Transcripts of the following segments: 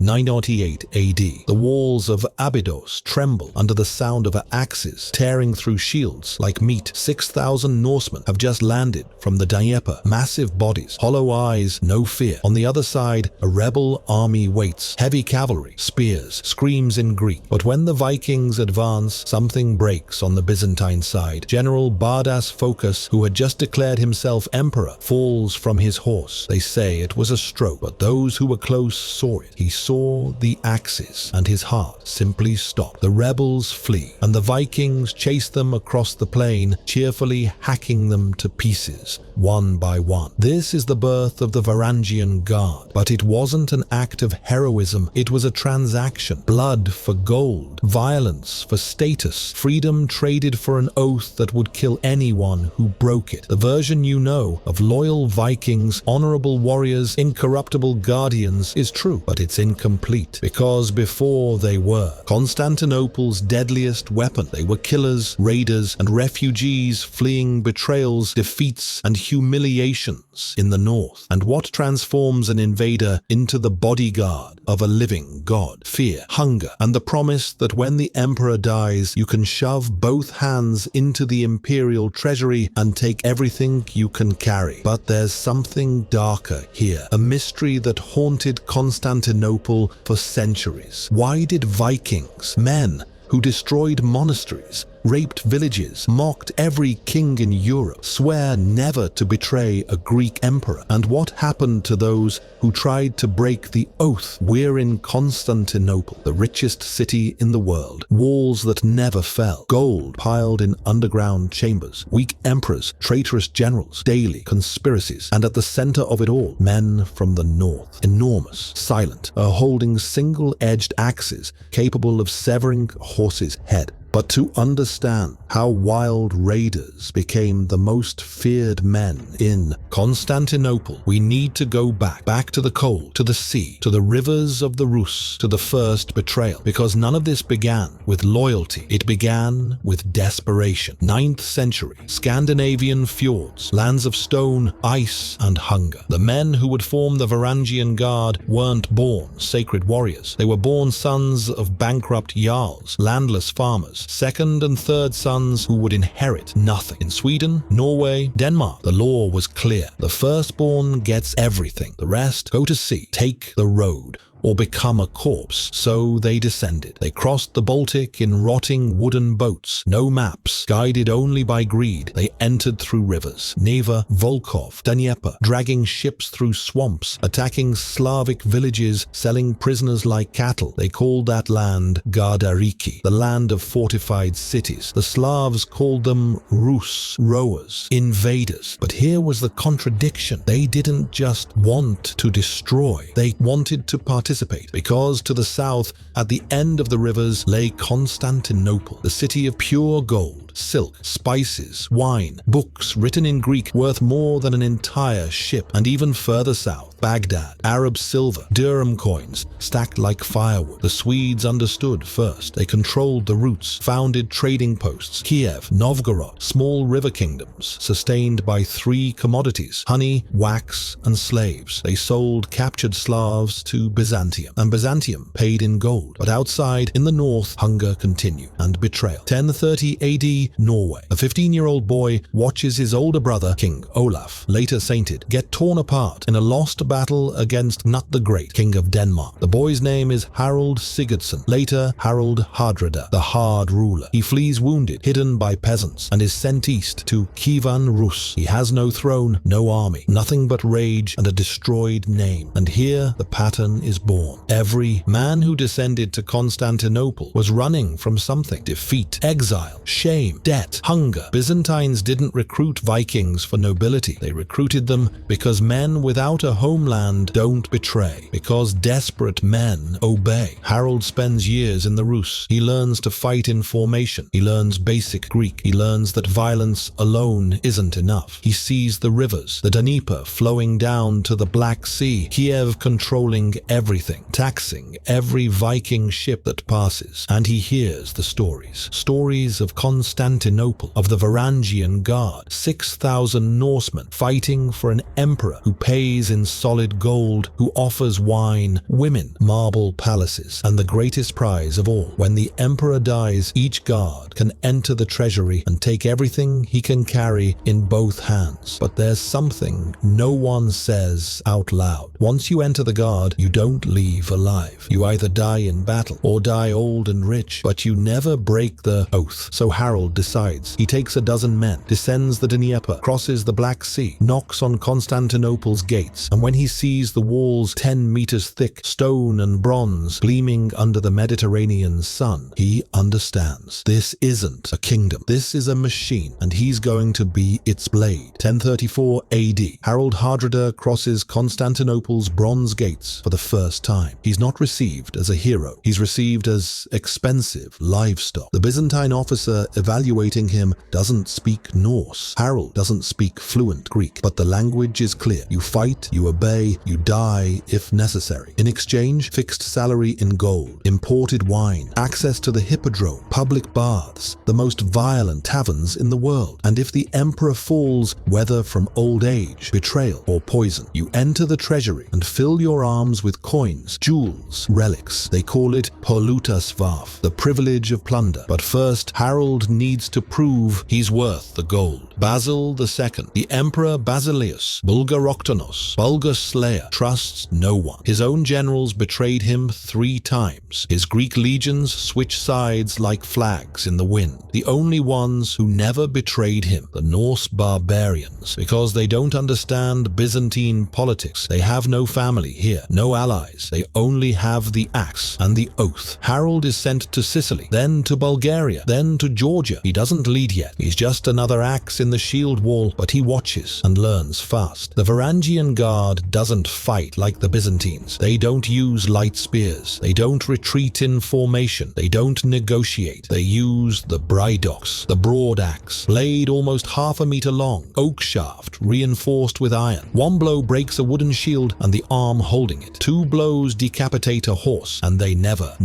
998 AD. The walls of Abydos tremble under the sound of axes tearing through shields like meat. 6,000 Norsemen have just landed from the Dnieper. Massive bodies, hollow eyes, no fear. On the other side, a rebel army waits. Heavy cavalry, spears, screams in Greek. But when the Vikings advance, something breaks on the Byzantine side. General Bardas Phocas, who had just declared himself emperor, falls from his horse. They say it was a stroke, but those who were close saw it. He saw the axes, and his heart simply stopped. The rebels flee, and the Vikings chase them across the plain, cheerfully hacking them to pieces, one by one. This is the birth of the Varangian Guard, but it wasn't an act of heroism, it was a transaction. Blood for gold, violence for status, freedom traded for an oath that would kill anyone who broke it. The version you know of loyal Vikings, honorable warriors, incorruptible guardians is true, but it's incomplete, because before they were Constantinople's deadliest weapon. They were killers, raiders, and refugees fleeing betrayals, defeats, and humiliations in the north. And what transforms an invader into the bodyguard of a living god? Fear, hunger, and the promise that when the emperor dies, you can shove both hands into the imperial treasury and take everything you can carry. But there's something darker here, a mystery that haunted Constantinople for centuries. Why did Vikings, men who destroyed monasteries, raped villages, mocked every king in Europe, swear never to betray a Greek emperor? And what happened to those who tried to break the oath? We're in Constantinople, the richest city in the world. Walls that never fell, gold piled in underground chambers, weak emperors, traitorous generals, daily conspiracies, and at the center of it all, men from the north, enormous, silent, holding single-edged axes capable of severing a horse's head. But to understand how wild raiders became the most feared men in Constantinople, we need to go back to the cold, to the sea, to the rivers of the Rus, to the first betrayal. Because none of this began with loyalty, it began with desperation. 9th century, Scandinavian fjords, lands of stone, ice, and hunger. The men who would form the Varangian Guard weren't born sacred warriors. They were born sons of bankrupt jarls, landless farmers, second and third sons who would inherit nothing. In Sweden, Norway, Denmark, the law was clear. The firstborn gets everything. The rest go to sea, take the road, or become a corpse. So they descended. They crossed the Baltic in rotting wooden boats, no maps, guided only by greed. They entered through rivers, Neva, Volkhov, Dnieper, dragging ships through swamps, attacking Slavic villages, selling prisoners like cattle. They called that land Gardariki, the land of fortified cities. The Slavs called them Rus, rowers, invaders. But here was the contradiction. They didn't just want to destroy, they wanted to participate, because to the south, at the end of the rivers, lay Constantinople, the city of pure gold, silk, spices, wine, books written in Greek worth more than an entire ship. And even further south, Baghdad, Arab silver, dirham coins stacked like firewood. The Swedes understood first. They controlled the routes, founded trading posts. Kiev, Novgorod, small river kingdoms sustained by 3 commodities: honey, wax, and slaves. They sold captured Slavs to Byzantium, and Byzantium paid in gold. But outside, in the north, hunger continued and betrayal. 1030 AD, Norway. A 15-year-old boy watches his older brother, King Olaf, later sainted, get torn apart in a lost battle against Knut the Great, King of Denmark. The boy's name is Harald Sigurdsson, later Harald Hardrada, the Hard Ruler. He flees wounded, hidden by peasants, and is sent east to Kievan Rus. He has no throne, no army, nothing but rage and a destroyed name. And here the pattern is born. Every man who descended to Constantinople was running from something: defeat, exile, shame, debt, hunger. Byzantines didn't recruit Vikings for nobility. They recruited them because men without a homeland don't betray, because desperate men obey. Harold spends years in the Rus. He learns to fight in formation. He learns basic Greek. He learns that violence alone isn't enough. He sees the rivers, the Dnieper flowing down to the Black Sea, Kiev controlling everything, taxing every Viking ship that passes. And he hears the stories of Constantinople, Constantinople of the Varangian Guard, 6,000 Norsemen fighting for an emperor who pays in solid gold, who offers wine, women, marble palaces, and the greatest prize of all. When the emperor dies, each guard can enter the treasury and take everything he can carry in both hands. But there's something no one says out loud. Once you enter the guard, you don't leave alive. You either die in battle or die old and rich, but you never break the oath. So Harold decides. He takes a dozen men, descends the Dnieper, crosses the Black Sea, knocks on Constantinople's gates, and when he sees the walls 10 meters thick, stone and bronze, gleaming under the Mediterranean sun, he understands. This isn't a kingdom. This is a machine, and he's going to be its blade. 1034 AD. Harold Hardrada crosses Constantinople's bronze gates for the first time. He's not received as a hero. He's received as expensive livestock. The Byzantine officer evaluating him doesn't speak Norse. Harold doesn't speak fluent Greek, but the language is clear. You fight, you obey, you die if necessary. In exchange, fixed salary in gold, imported wine, access to the hippodrome, public baths, the most violent taverns in the world. And if the emperor falls, whether from old age, betrayal, or poison, you enter the treasury and fill your arms with coins, jewels, relics. They call it Polutasvav, the privilege of plunder. But first, Harold needs to prove he's worth the gold. Basil II, the Emperor Basileus, Bulgaroktonos, Bulgar Slayer, trusts no one. His own generals betrayed him 3 times. His Greek legions switch sides like flags in the wind. The only ones who never betrayed him, the Norse barbarians, because they don't understand Byzantine politics. They have no family here, no allies. They only have the axe and the oath. Harold is sent to Sicily, then to Bulgaria, then to Georgia. He doesn't lead yet. He's just another axe in the shield wall, but he watches and learns fast. The Varangian Guard doesn't fight like the Byzantines. They don't use light spears. They don't retreat in formation. They don't negotiate. They use the brydox, the broad axe, blade almost half a meter long, oak shaft reinforced with iron. One blow breaks a wooden shield and the arm holding it. 2 blows decapitate a horse, and they never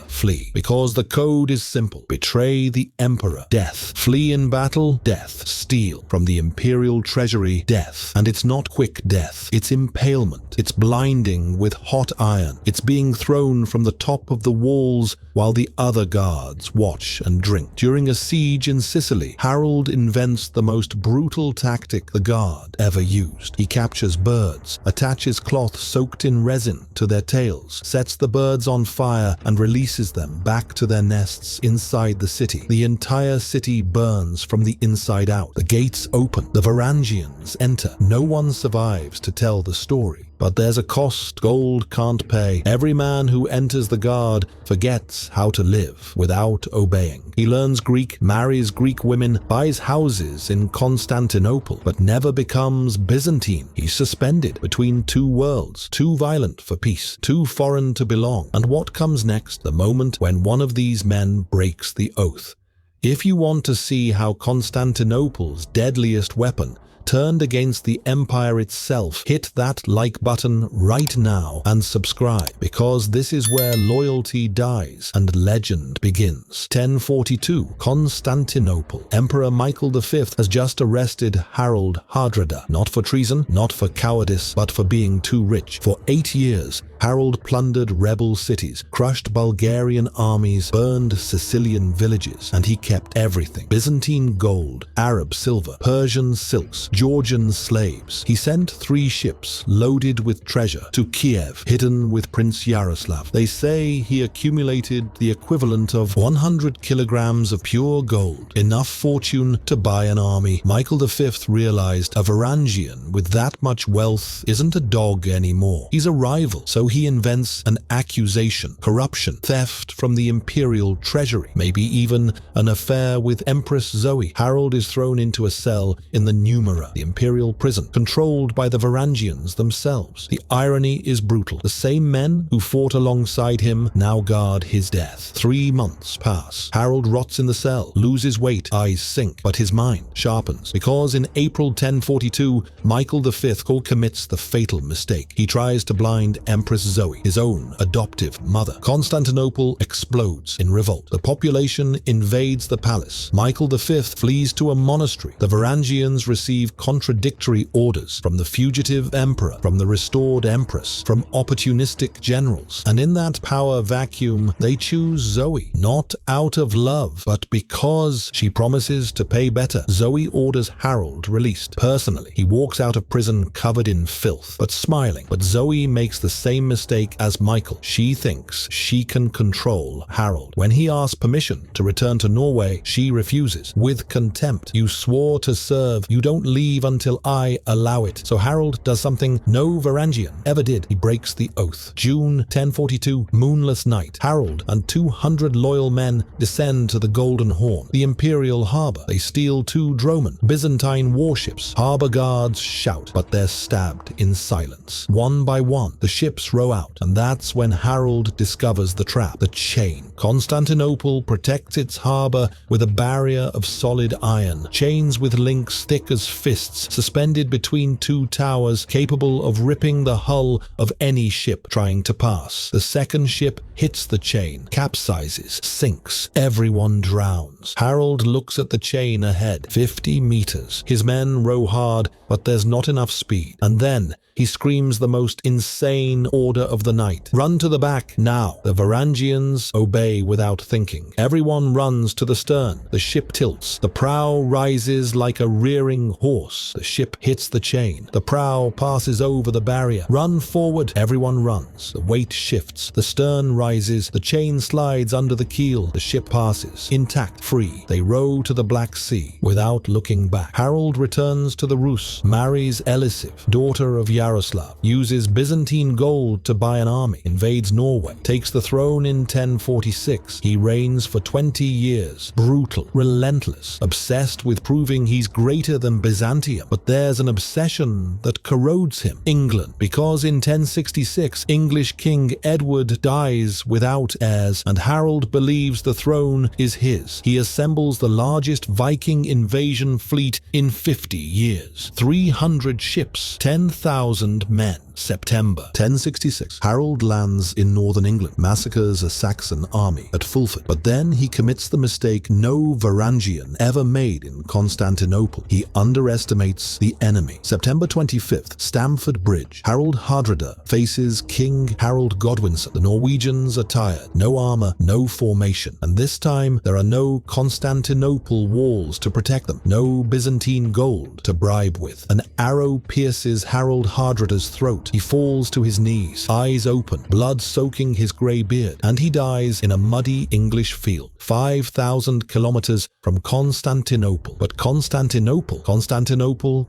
flee. Because the code is simple. Betray the emperor, death. Flee in battle, death. Steal from the imperial treasury, death. And it's not quick death. It's impalement. It's blinding with hot iron. It's being thrown from the top of the walls while the other guards watch and drink. During a siege in Sicily, Harold invents the most brutal tactic the guard ever used. He captures birds, attaches cloth soaked in resin to their tails, sets the birds on fire, and releases them back to their nests inside the city. The entire city burns from the inside out. The gates open. The Varangians enter. No one survives to tell the story. But there's a cost gold can't pay. Every man who enters the guard forgets how to live without obeying. He learns Greek, marries Greek women, buys houses in Constantinople, but never becomes Byzantine. He's suspended between 2 worlds, too violent for peace, too foreign to belong. And what comes next? The moment when one of these men breaks the oath. If you want to see how Constantinople's deadliest weapon turned against the empire itself, hit that like button right now and subscribe, because this is where loyalty dies and legend begins. 1042, Constantinople. Emperor Michael V has just arrested Harold Hardrada, not for treason, not for cowardice, but for being too rich. For 8 years, Harold plundered rebel cities, crushed Bulgarian armies, burned Sicilian villages, and he kept everything. Byzantine gold, Arab silver, Persian silks, Georgian slaves. He sent 3 ships loaded with treasure to Kiev, hidden with Prince Yaroslav. They say he accumulated the equivalent of 100 kilograms of pure gold, enough fortune to buy an army. Michael V realized a Varangian with that much wealth isn't a dog anymore. He's a rival, so he invents an accusation, corruption, theft from the imperial treasury, maybe even an affair with Empress Zoe. Harold is thrown into a cell in the Numera, the imperial prison, controlled by the Varangians themselves. The irony is brutal. The same men who fought alongside him now guard his death. 3 months pass. Harold rots in the cell, loses weight, eyes sink, but his mind sharpens, because in April 1042, Michael V commits the fatal mistake. He tries to blind Empress Empress Zoe, his own adoptive mother. Constantinople explodes in revolt. The population invades the palace. Michael V flees to a monastery. The Varangians receive contradictory orders from the fugitive emperor, from the restored empress, from opportunistic generals. And in that power vacuum, they choose Zoe, not out of love, but because she promises to pay better. Zoe orders Harold released. Personally, he walks out of prison covered in filth, but smiling. But Zoe makes the same mistake as Michael. She thinks she can control Harold. When he asks permission to return to Norway, she refuses. With contempt. You swore to serve. You don't leave until I allow it. So Harold does something no Varangian ever did. He breaks the oath. June 1042, moonless night. Harold and 200 loyal men descend to the Golden Horn, the imperial harbor. They steal 2 dromen, Byzantine warships. Harbor guards shout, but they're stabbed in silence. One by one, the ships row out, and that's when Harold discovers the trap, the chain. Constantinople protects its harbor with a barrier of solid iron, chains with links thick as fists, suspended between 2 towers, capable of ripping the hull of any ship trying to pass. The second ship hits the chain, capsizes, sinks. Everyone drowns. Harold looks at the chain ahead, 50 meters. His men row hard, but there's not enough speed. And then he screams the most insane order of the night. Run to the back, now. The Varangians obey without thinking. Everyone runs to the stern. The ship tilts. The prow rises like a rearing horse. The ship hits the chain. The prow passes over the barrier. Run forward. Everyone runs. The weight shifts. The stern rises. The chain slides under the keel. The ship passes. Intact, free. They row to the Black Sea without looking back. Harold returns to the Rus, marries Elisiv, daughter of Yaroslav, uses Byzantine gold to buy an army, invades Norway, takes the throne in 1046. He reigns for 20 years, brutal, relentless, obsessed with proving he's greater than Byzantium. But there's an obsession that corrodes him. England, because in 1066, English King Edward dies without heirs, and Harold believes the throne is his. He assembles the largest Viking invasion fleet in 50 years. 300 ships, 10,000 men. September 1066. Harold lands in northern England, massacres a Saxon army at Fulford. But then he commits the mistake no Varangian ever made in Constantinople. He underestimates the enemy. September 25th, Stamford Bridge. Harold Hardrada faces King Harold Godwinson. The Norwegians are tired. No armor, no formation. And this time, there are no Constantinople walls to protect them. No Byzantine gold to bribe with. An arrow pierces Harold Hardrada's throat. He falls to his knees, eyes open, blood soaking his grey beard, and he dies in a muddy English field, 5,000 kilometers from Constantinople. But Constantinople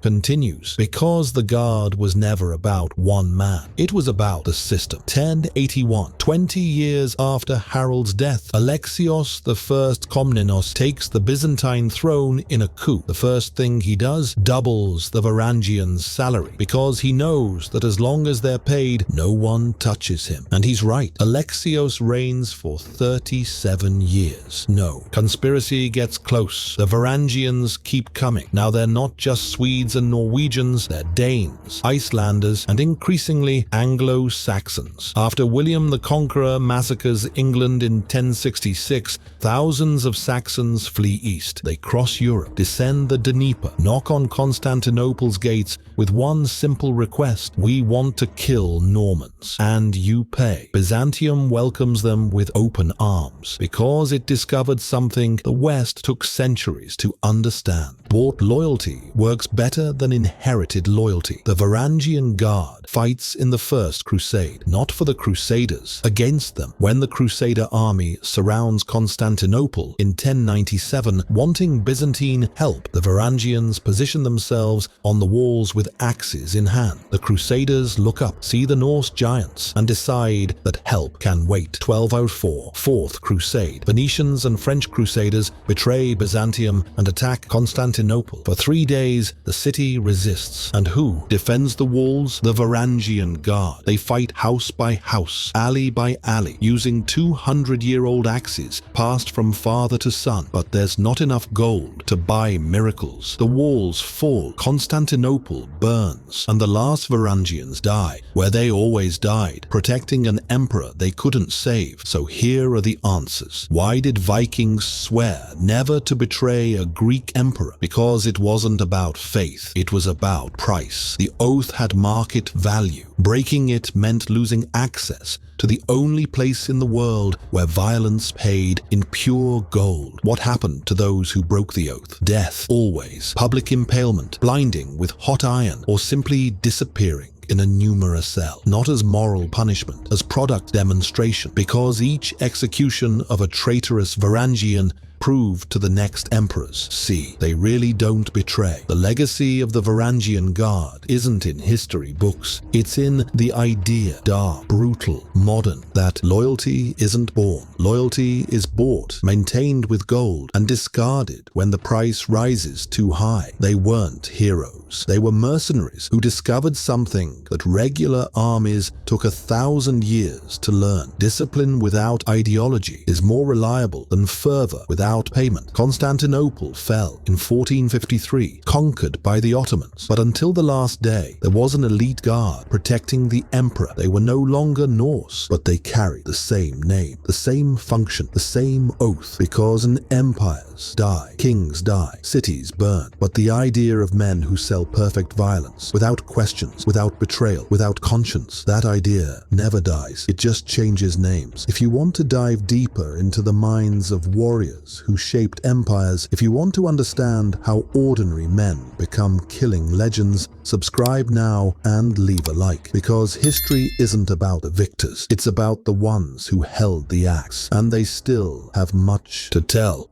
continues, because the Guard was never about one man. It was about the system. 1081, 20 years after Harold's death, Alexios I Komnenos takes the Byzantine throne in a coup. The first thing he does, doubles the Varangians' salary, because he knows that as long as they're paid, no one touches him. And he's right. Alexios reigns for 37 years. No, conspiracy gets close. The Varangians keep coming. Now they're not just Swedes and Norwegians, they're Danes, Icelanders, and increasingly Anglo-Saxons. After William the Conqueror massacres England in 1066, thousands of Saxons flee east. They cross Europe, descend the Dnieper, knock on Constantinople's gates with one simple request: we want to kill Normans, and you pay. Byzantium welcomes them with open arms, because it discovered something the West took centuries to understand. Bought loyalty works better than inherited loyalty. The Varangian Guard fights in the First Crusade, not for the Crusaders, against them. When the Crusader army surrounds Constantinople in 1097, wanting Byzantine help, the Varangians position themselves on the walls with axes in hand. The Crusaders look up, see the Norse giants, and decide that help can wait. 1204, Fourth Crusade. Venetians and French Crusaders betray Byzantium and attack Constantinople Constantinople. For 3 days, the city resists. And who defends the walls? The Varangian Guard. They fight house by house, alley by alley, using 200-year-old axes passed from father to son. But there's not enough gold to buy miracles. The walls fall, Constantinople burns, and the last Varangians die, where they always died, protecting an emperor they couldn't save. So here are the answers. Why did Vikings swear never to betray a Greek emperor? Because it wasn't about faith, it was about price. The oath had market value. Breaking it meant losing access to the only place in the world where violence paid in pure gold. What happened to those who broke the oath? Death, always. Public impalement, blinding with hot iron, or simply disappearing in a numerous cell. Not as moral punishment, as product demonstration, because each execution of a traitorous Varangian proved to the next emperors, see, they really don't betray. The legacy of the Varangian Guard isn't in history books. It's in the idea, dark, brutal, modern, that loyalty isn't born. Loyalty is bought, maintained with gold, and discarded when the price rises too high. They weren't heroes. They were mercenaries who discovered something that regular armies took 1,000 years to learn. Discipline without ideology is more reliable than fervor without payment. Constantinople fell in 1453, conquered by the Ottomans. But until the last day, there was an elite guard protecting the emperor. They were no longer Norse, but they carried the same name, the same function, the same oath, because empires die, kings die, cities burn. But the idea of men who sell perfect violence, without questions, without betrayal, without conscience, that idea never dies. It just changes names. If you want to dive deeper into the minds of warriors who shaped empires, if you want to understand how ordinary men become killing legends, subscribe now and leave a like, because history isn't about the victors, it's about the ones who held the axe, and they still have much to tell.